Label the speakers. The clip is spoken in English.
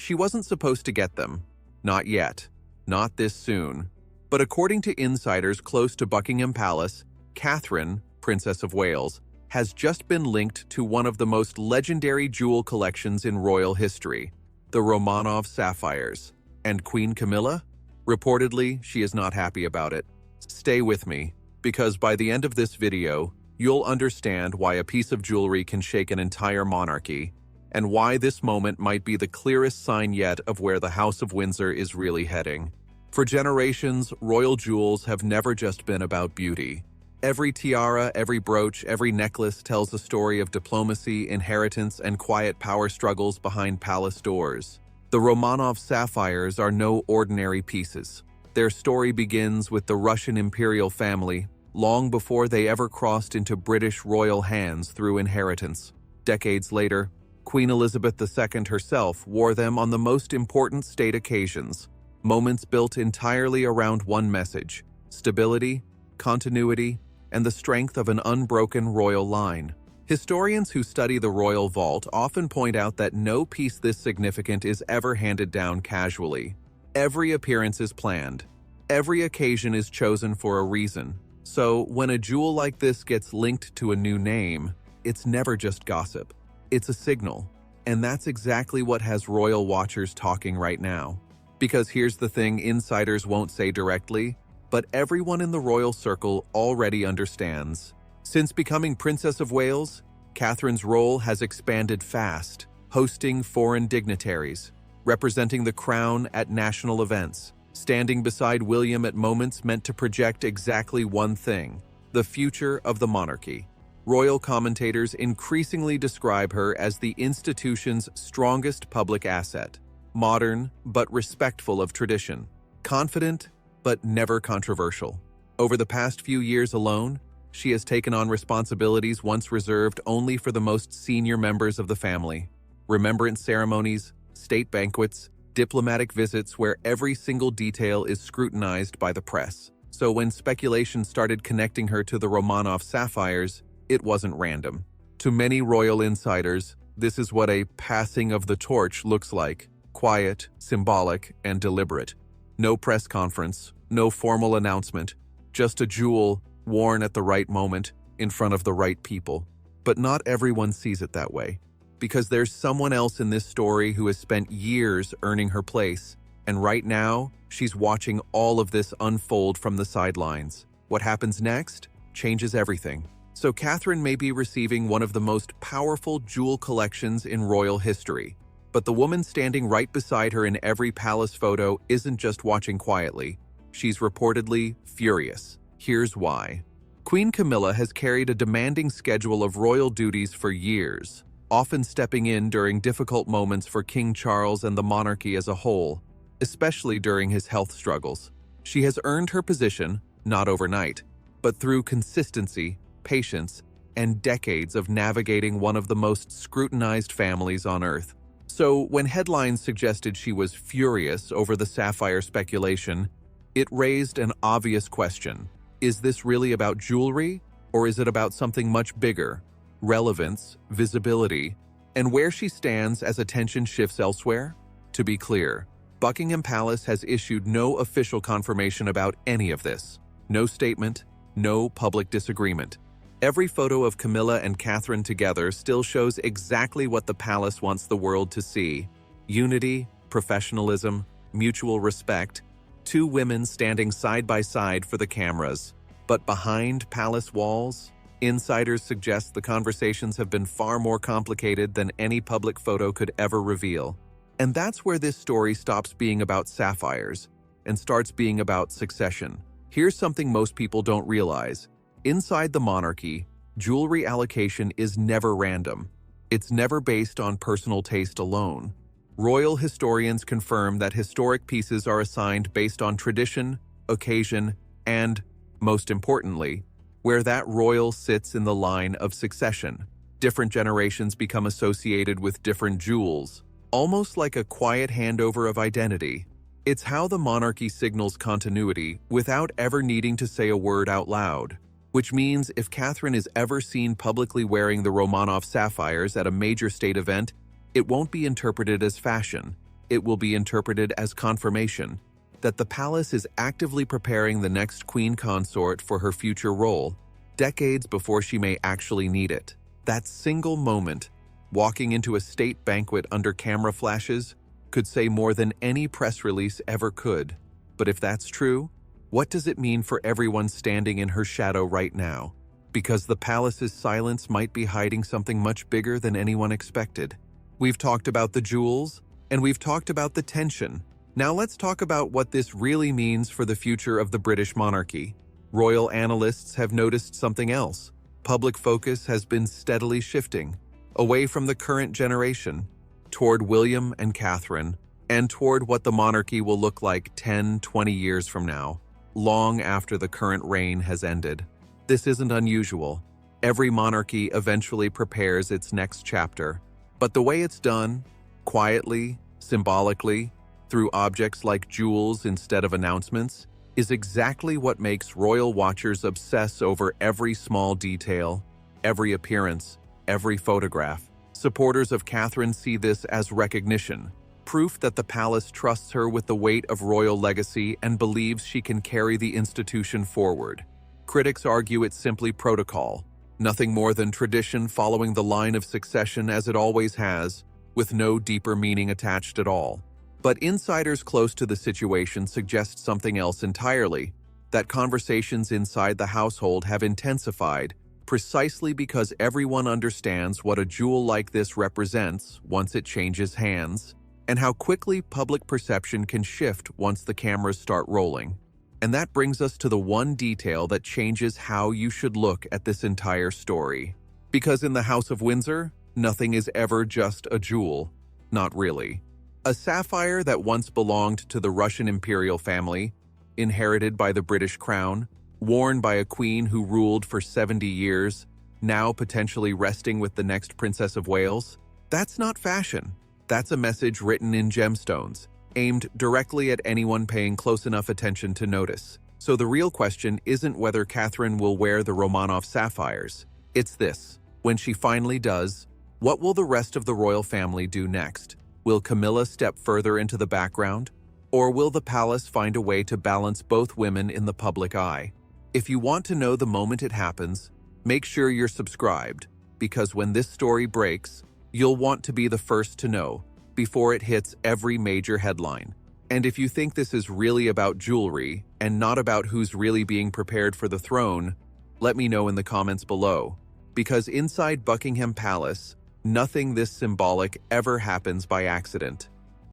Speaker 1: she wasn't supposed to get them. Not yet. Not this soon. But according to insiders close to Buckingham Palace, Catherine, Princess of Wales, has just been linked to one of the most legendary jewel collections in royal history, the Romanov Sapphires. And Queen Camilla? Reportedly, she is not happy about it. Stay with me, because by the end of this video, you'll understand why a piece of jewelry can shake an entire monarchy, and why this moment might be the clearest sign yet of where the House of Windsor is really heading. For generations, royal jewels have never just been about beauty. Every tiara, every brooch, every necklace tells a story of diplomacy, inheritance, and quiet power struggles behind palace doors. The Romanov Sapphires are no ordinary pieces. Their story begins with the Russian imperial family, long before they ever crossed into British royal hands through inheritance. Decades later, Queen Elizabeth II herself wore them on the most important state occasions, moments built entirely around one message: stability, continuity, and the strength of an unbroken royal line. Historians who study the royal vault often point out that no piece this significant is ever handed down casually. Every appearance is planned. Every occasion is chosen for a reason. So when a jewel like this gets linked to a new name, it's never just gossip. It's a signal. And that's exactly what has royal watchers talking right now. Because here's the thing insiders won't say directly, but everyone in the royal circle already understands. Since becoming Princess of Wales, Catherine's role has expanded fast, hosting foreign dignitaries, representing the crown at national events, standing beside William at moments meant to project exactly one thing: the future of the monarchy. Royal commentators increasingly describe her as the institution's strongest public asset, modern but respectful of tradition, confident but never controversial. Over the past few years alone, she has taken on responsibilities once reserved only for the most senior members of the family. Remembrance ceremonies, state banquets, diplomatic visits where every single detail is scrutinized by the press. So when speculation started connecting her to the Romanov Sapphires, it wasn't random. To many royal insiders, this is what a passing of the torch looks like: quiet, symbolic, and deliberate. No press conference, no formal announcement, just a jewel worn at the right moment in front of the right people. But not everyone sees it that way, because there's someone else in this story who has spent years earning her place, and right now, she's watching all of this unfold from the sidelines. What happens next changes everything. So Catherine may be receiving one of the most powerful jewel collections in royal history, but the woman standing right beside her in every palace photo isn't just watching quietly. She's reportedly furious. Here's why. Queen Camilla has carried a demanding schedule of royal duties for years, often stepping in during difficult moments for King Charles and the monarchy as a whole, especially during his health struggles. She has earned her position, not overnight, but through consistency, patience, and decades of navigating one of the most scrutinized families on earth. So when headlines suggested she was furious over the sapphire speculation, it raised an obvious question. Is this really about jewelry, or is it about something much bigger? Relevance, visibility, and where she stands as attention shifts elsewhere? To be clear, Buckingham Palace has issued no official confirmation about any of this. No statement, no public disagreement. Every photo of Camilla and Catherine together still shows exactly what the palace wants the world to see: unity, professionalism, mutual respect, two women standing side by side for the cameras. But behind palace walls, insiders suggest the conversations have been far more complicated than any public photo could ever reveal. And that's where this story stops being about sapphires and starts being about succession. Here's something most people don't realize. Inside the monarchy, jewelry allocation is never random. It's never based on personal taste alone. Royal historians confirm that historic pieces are assigned based on tradition, occasion, and, most importantly, where that royal sits in the line of succession. Different generations become associated with different jewels, almost like a quiet handover of identity. It's how the monarchy signals continuity without ever needing to say a word out loud. Which means if Catherine is ever seen publicly wearing the Romanov Sapphires at a major state event, it won't be interpreted as fashion. it will be interpreted as confirmation that the palace is actively preparing the next queen consort for her future role, decades before she may actually need it. That single moment, walking into a state banquet under camera flashes, could say more than any press release ever could. But if that's true, what does it mean for everyone standing in her shadow right now? Because the palace's silence might be hiding something much bigger than anyone expected. We've talked about the jewels, and we've talked about the tension. Now let's talk about what this really means for the future of the British monarchy. Royal analysts have noticed something else. Public focus has been steadily shifting, away from the current generation, toward William and Catherine, and toward what the monarchy will look like 10, 20 years from now, long after the current reign has ended. This isn't unusual. Every monarchy eventually prepares its next chapter, but the way it's done, quietly, symbolically, through objects like jewels instead of announcements, is exactly what makes royal watchers obsess over every small detail, every appearance, every photograph. Supporters of Catherine see this as recognition, proof that the palace trusts her with the weight of royal legacy and believes she can carry the institution forward. Critics argue it's simply protocol, nothing more than tradition following the line of succession as it always has, with no deeper meaning attached at all. But insiders close to the situation suggest something else entirely, that conversations inside the household have intensified precisely because everyone understands what a jewel like this represents once it changes hands, and how quickly public perception can shift once the cameras start rolling. And that brings us to the one detail that changes how you should look at this entire story. Because in the House of Windsor, nothing is ever just a jewel. Not really. A sapphire that once belonged to the Russian imperial family, inherited by the British crown, worn by a queen who ruled for 70 years, now potentially resting with the next Princess of Wales, that's not fashion. That's a message written in gemstones, aimed directly at anyone paying close enough attention to notice. So the real question isn't whether Catherine will wear the Romanov Sapphires. It's this: when she finally does, what will the rest of the royal family do next? Will Camilla step further into the background? Or will the palace find a way to balance both women in the public eye? If you want to know the moment it happens, make sure you're subscribed, because when this story breaks, you'll want to be the first to know, before it hits every major headline. And if you think this is really about jewelry, and not about who's really being prepared for the throne, let me know in the comments below. Because inside Buckingham Palace, nothing this symbolic ever happens by accident.